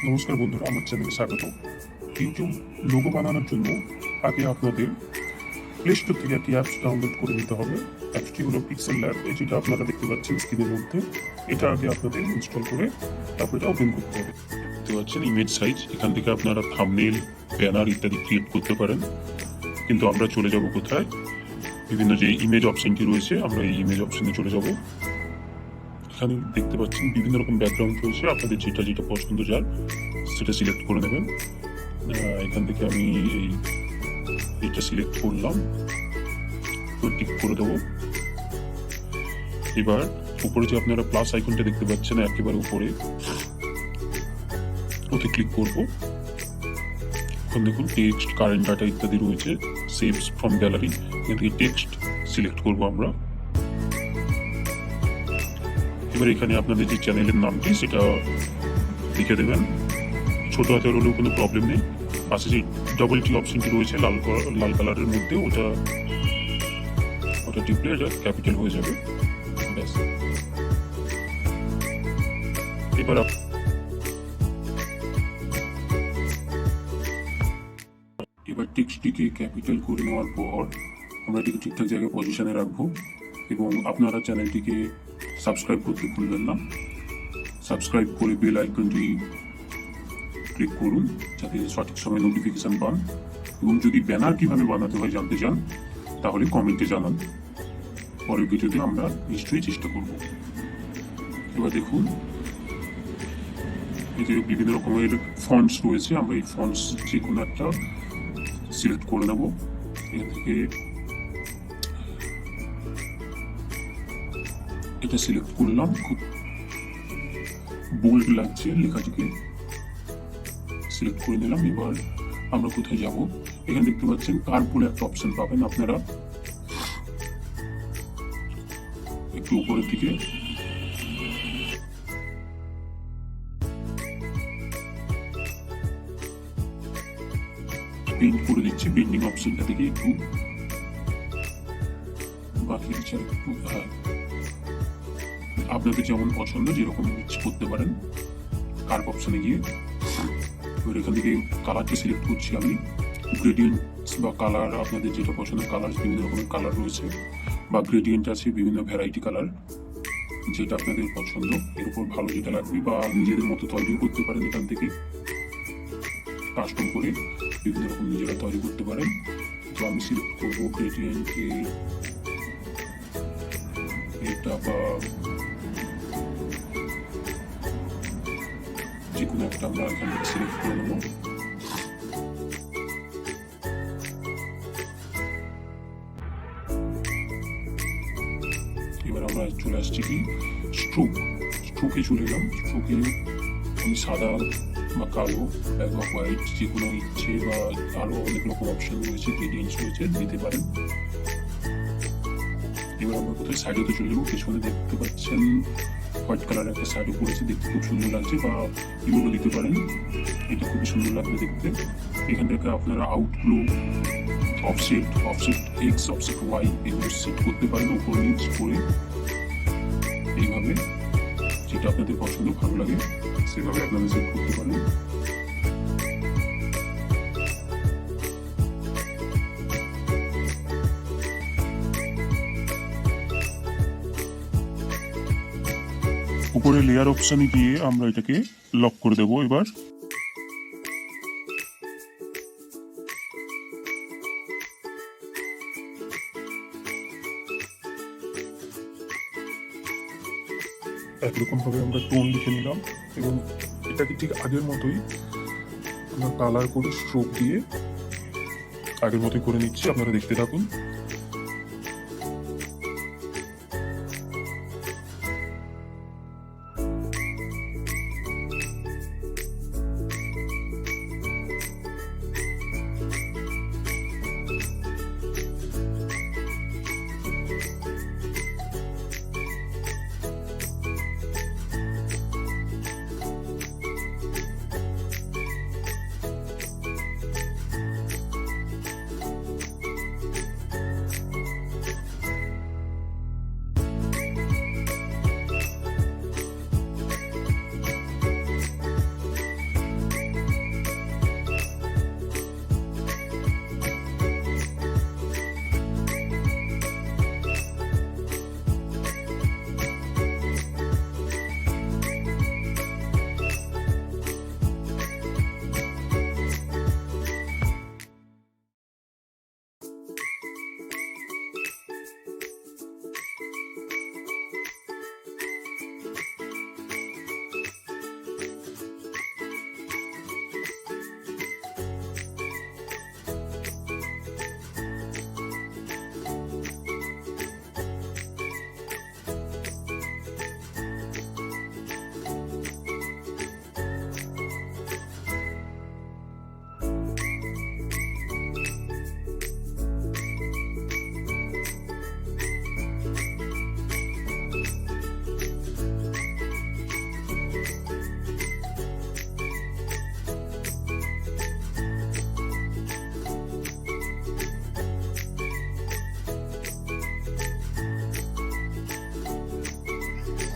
নমস্কার বন্ধুরা, আমার চ্যানেলে স্বাগত। ইউটিউব লোগো বানানোর জন্য আগে আপনাদের প্লে স্টোর থেকে একটি অ্যাপস ডাউনলোড করে নিতে হবে। অ্যাপসটি হলো পিক্সেল ল্যাব, যেটা আপনারা দেখতে পাচ্ছেন স্ক্রিনের মধ্যে। এটা আগে আপনাদের ইনস্টল করে তারপর এটা ওপেন করতে হবে। দেখতে পাচ্ছেন ইমেজ সাইজ, এখান থেকে আপনারা থাম্বনেল, ব্যানার ইত্যাদি ক্রিয়েট করতে পারেন। কিন্তু আমরা চলে যাব কোথায়, বিভিন্ন যে ইমেজ অপশনটি রয়েছে আমরা এই ইমেজ অপশনে চলে যাব। এখানে দেখতে পাচ্ছেন বিভিন্ন রকম ব্যাকগ্রাউন্ড রয়েছে, আপনাদের যেটা যেটা পছন্দ যার সেটা সিলেক্ট করে নেবেন। এখান থেকে আমি এইটা সিলেক্ট করলাম, তো টিক করে দেবো। এবার উপরে যে আপনারা প্লাস আইকনটা দেখতে পাচ্ছেন একেবারে উপরে, ওতে ক্লিক করব। এখন দেখুন টেক্সট, কারেন্ট ডাটা ইত্যাদি রয়েছে, সেভস ফ্রম গ্যালারি। এখান থেকে টেক্সট সিলেক্ট করব আমরা। এবার এখানে আপনাদের যে চ্যানেলের নামটি সেটা লিখে দেবেন, ছোট হাতের হলেও কোনো প্রবলেম নেই। পাশে যে ডবল টি অপশনটি রয়েছে লাল কালারের মধ্যে, ওটা টিপলে এটা ক্যাপিটাল হয়ে যাবে। ব্যাস। এবার টেক্সটটিকে ক্যাপিটাল করে নেওয়ার পর আমরা এটিকে ঠিকঠাক জায়গায় পজিশনে রাখবো। এবং আপনারা চ্যানেলটিকে সাবস্ক্রাইব করতে ভুলবেন না। সাবস্ক্রাইব করে বেল আইকনটি ক্লিক করুন যাতে সঠিক সময় নোটিফিকেশন পান। এবং যদি ব্যানার কিভাবে বানাতে হয় জানতে চান তাহলে কমেন্টে জানান, পরের ভিডিওতে আমরা নিশ্চয়ই চেষ্টা করব। এবার দেখুন এই যে বিভিন্ন রকমের ফন্টস রয়েছে, আমরা এই ফন্টস যে কোনো একটা সিলেক্ট করে নেব। এখান থেকে এটা সিলেক্ট করলাম, খুব বোল্ড লাগছে লেখাটিকে, সিলেক্ট করে নিলাম। এবার আমরা কোথায় যাব, এখানে দেখতে পাচ্ছেন কার্ভ বলে একটা অপশন পাবেন আপনারা, একটু উপরের দিকে। পেইন্ট করে দিচ্ছি, পেইন্টিং অপশনটা থেকে একটু বাকি একটু আপনাদের যেমন পছন্দ যেরকম ইচ্ছে করতে পারেন কার্ভ অপশনে গিয়ে। এবার এখান থেকে কালারটা সিলেক্ট করছি আমি, গ্রেডিয়েন্টস বা কালার, আপনাদের যেটা পছন্দ কালার, বিভিন্ন রকমের কালার রয়েছে বা গ্রেডিয়েন্ট আছে, বিভিন্ন ভ্যারাইটি কালার, যেটা আপনাদের পছন্দ এর উপর ভালো যেটা লাগবে, বা নিজেদের মতো তৈরি করতে পারেন। এখান থেকে কাস্টম করে বিভিন্ন রকম নিজেরা তৈরি করতে পারেন। তো আমি সিলেক্ট করবো গ্রেডিয়েন্টকে এটা, বা যে কোনো একটা আমরা এখান থেকে সিলেক্ট করে নেবো। এবার আমরা চলে আসছি কি স্ট্রোকে চলে এলাম। স্ট্রোকে আমি সাদা বা কালো বা হোয়াইট যে কোনো ইচ্ছে, বা আরো অনেক রকম অপশন রয়েছে, গ্রেডিয়েন্টস রয়েছে, দিতে পারেন। এবার আমরা কোথায় সাইডে চলে যাবো, পেছনে দেখতে পাচ্ছেন হোয়াইট কালার একটা শাড়ি পরেছে, দেখতে খুব সুন্দর লাগছে, বা ইউরো দিতে পারেন, এটা খুবই সুন্দর লাগবে দেখতে। এখান থেকে আপনারা আউটগ্লো, অফসেট এক্স, অফসেট ওয়াই এগুলো সেট করতে পারেন উপর নিচ করে। এইভাবে যেটা আপনাদের পছন্দ ভালো লাগে সেভাবে আপনারা সেট করতে পারেন। উপরে লেয়ার অপশনে গিয়ে আমরা এটাকে লক করে দেবো। এবার একরকম ভাবে আমরা টোন লিখে নিলাম এবং এটাকে ঠিক আগের মতোই আমরা কালার করে স্ট্রোক দিয়ে আগের মতোই করে নিচ্ছি, আপনারা দেখতে থাকুন।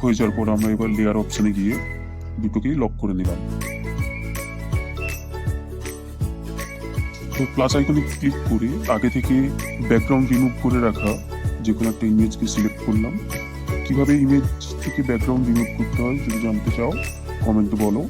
হয়ে যাওয়ার পর আমরা এবার লেয়ার অপশনে গিয়ে দুটোকেই লক করে নিলাম। তো প্লাস আইকনে ক্লিক করে আগে থেকে ব্যাকগ্রাউন্ড রিমুভ করে রাখা যে কোনো একটা ইমেজকে সিলেক্ট করলাম। কিভাবে ইমেজ থেকে ব্যাকগ্রাউন্ড রিমুভ করতে হয় যদি জানতে চাও কমেন্টে বলো।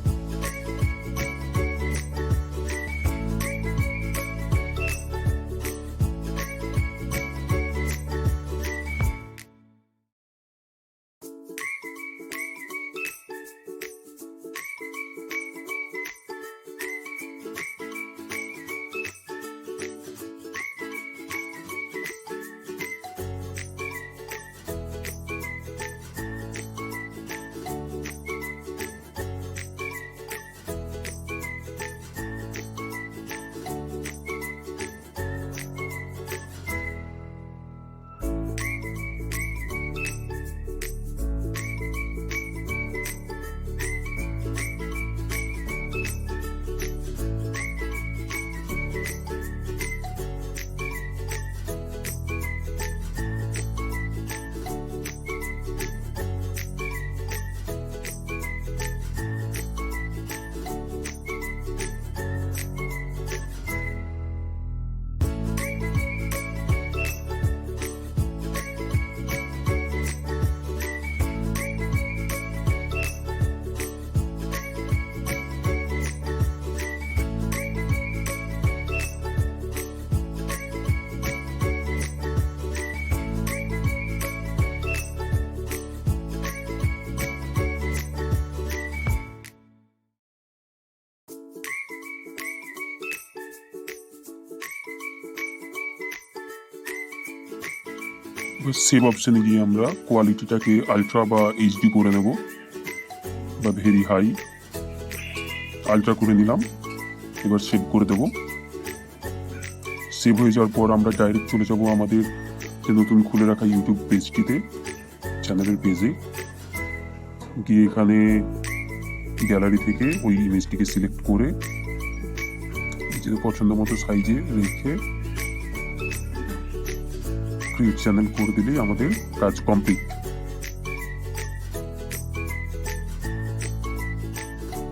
সেভ অপশনে গিয়ে আমরা কোয়ালিটিটাকে আলট্রা বা এইচডি করে নেব বা ভেরি হাই। আলট্রা করে নিলাম, এবার সেভ করে দেব। সেভ হয়ে যাওয়ার পর আমরা ডাইরেক্ট চলে যাব আমাদের যে নতুন খুলে রাখা ইউটিউব পেজটিতে, চ্যানেলের পেজে গিয়ে এখানে গ্যালারি থেকে ওই ইমেজটিকে সিলেক্ট করে নিজেদের পছন্দ মতো সাইজে রেখে ক্রিয়েট চ্যানেল করে দিলেই আমাদের কাজ কমপ্লিট।